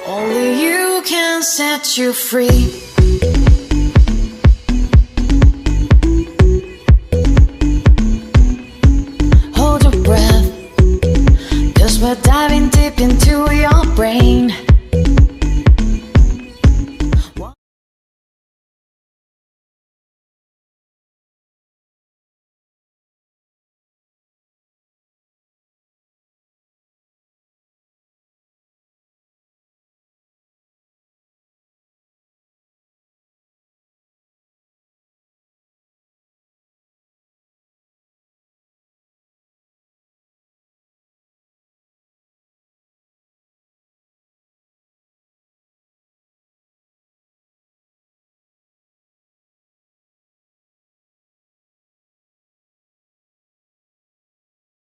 Only you can set you free. Hold your breath, 'cause we're diving deep into your